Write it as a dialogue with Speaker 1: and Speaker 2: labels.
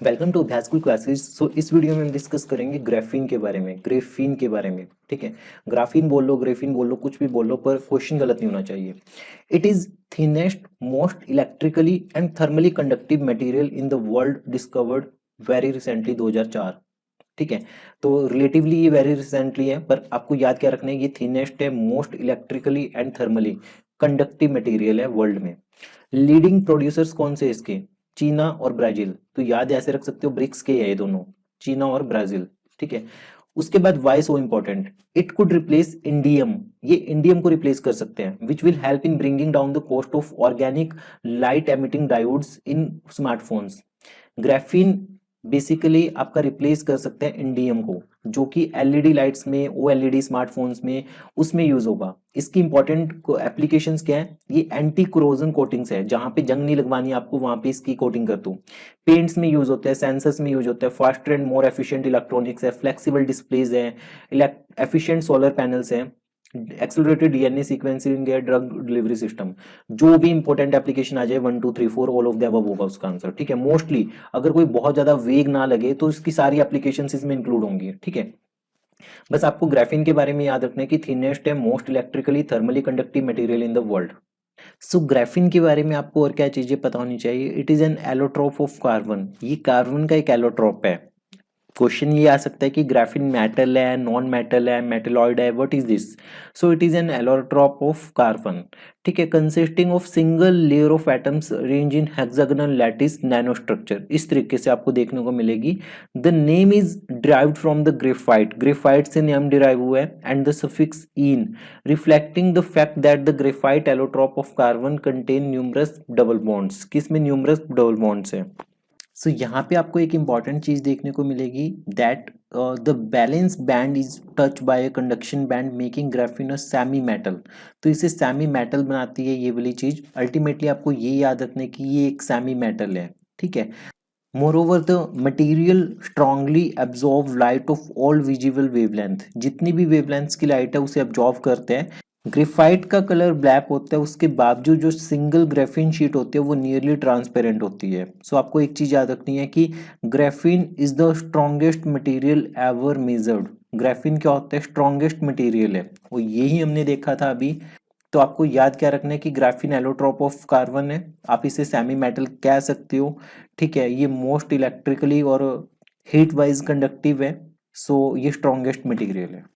Speaker 1: Welcome to अभ्यास school classes. सो इस video में हम डिस्कस करेंगे ग्राफीन के बारे में, ग्रेफीन के बारे में। ठीक है, ग्राफीन बोल लो, ग्रेफीन बोल लो, कुछ भी बोल लो, पर क्वेश्चन गलत नहीं होना चाहिए। It is thinnest most electrically and thermally conductive material in the world, discovered very recently 2004। ठीक है, तो रिलेटिवली ये वेरी रिसेंटली है, पर आपको याद क्या रखना है, ये थिनेस्ट है, most electrically and thermally conductive material है वर्ल्ड में। लीडिंग प्रोड्यूसर्स कौन से इसके? चीना और ब्राजील। तो याद ऐसे रख सकते हो, ब्रिक्स के है ये दोनों, चीना और ब्राजील। ठीक है, उसके बाद why so important, it could replace indium, ये इंडियम को रिप्लेस कर सकते हैं, which will help in bringing down the cost of organic light emitting diodes in smartphones. Graphene basically आपका रिप्लेस कर सकते हैं इंडियम को, जो कि एलईडी लाइट्स में, ओएलईडी स्मार्टफोन्स में, उसमें यूज होगा। इसकी इंपॉर्टेंट एप्लीकेशंस क्या है? ये एंटी क्रोजन कोटिंग्स है, जहां पे जंग नहीं लगवानी आपको वहां पे इसकी कोटिंग कर दो। पेंट्स में यूज होता है, सेंसर्स में यूज होता है, faster and more efficient electronics है, फ्लेक्सिबल डिस्प्लेज है, एफिशिएंट सोलर पैनल्स है, एक्सेलरेटेड डीएनए सीक्वेंसिंग है, ड्रग डिलीवरी सिस्टम। जो भी इंपॉर्टेंट एप्लीकेशन आ जाए 1 2 3 4 ऑल ऑफ द अबव होगा उसका आंसर। ठीक है, मोस्टली अगर कोई बहुत ज्यादा वेग ना लगे तो इसकी सारी एप्लीकेशन इसमें इंक्लूड होंगी। ठीक है, बस आपको ग्राफीन के बारे में याद रखना है कि थिनेस्ट है, most electrically thermally conductive material in the world. So graphene के बारे में आपको और क्या चीजें पता होनी चाहिए? It is an allotrope of carbon, ये कार्बन का एक एलोट्रोप है। क्वेश्चन ये आ सकता है कि ग्राफीन मेटल है, नॉन मेटल है, मेटलॉइड है, what is this? So it is an allotrope of carbon. ठीक है, consisting of single layer of atoms range in hexagonal lattice nano structure, इस तरीके से आपको देखने को मिलेगी। The name is derived from the graphite, graphite से नेम डिराइव हुआ है, and the suffix in reflecting the fact that the graphite allotrope of carbon contain numerous double bonds. किसमें न्यूमरस डबल बॉन्ड्स है? सो यहाँ पे आपको एक इंपॉर्टेंट चीज देखने को मिलेगी, that the balance band is touch by a conduction band making graphene a semi metal. तो इसे सेमी मेटल बनाती है ये वाली चीज। अल्टीमेटली आपको ये याद रखना है कि ये एक सेमी मेटल है। ठीक है, moreover the material strongly absorb light of all visible wavelength, जितनी भी वेवलेंथ्स की लाइट है उसे एब्जॉर्ब करते हैं। ग्रेफाइट का कलर ब्लैक होता है, उसके बावजूद जो सिंगल ग्रेफीन शीट होती है वो नियरली ट्रांसपेरेंट होती है। सो आपको एक चीज याद रखनी है कि graphene is the strongest material ever measured. Graphene क्या होता है? स्ट्रॉन्गेस्ट मटेरियल है, वो यही हमने देखा था अभी। तो आपको याद क्या रखना है कि ग्राफीन एलोट्रोप ऑफ कार्बन है, आप इसे सेमी मेटल कह सकते हो। ठीक है, ये मोस्ट इलेक्ट्रिकली और हीट वाइज कंडक्टिव है। सो ये स्ट्रॉन्गेस्ट मटेरियल है।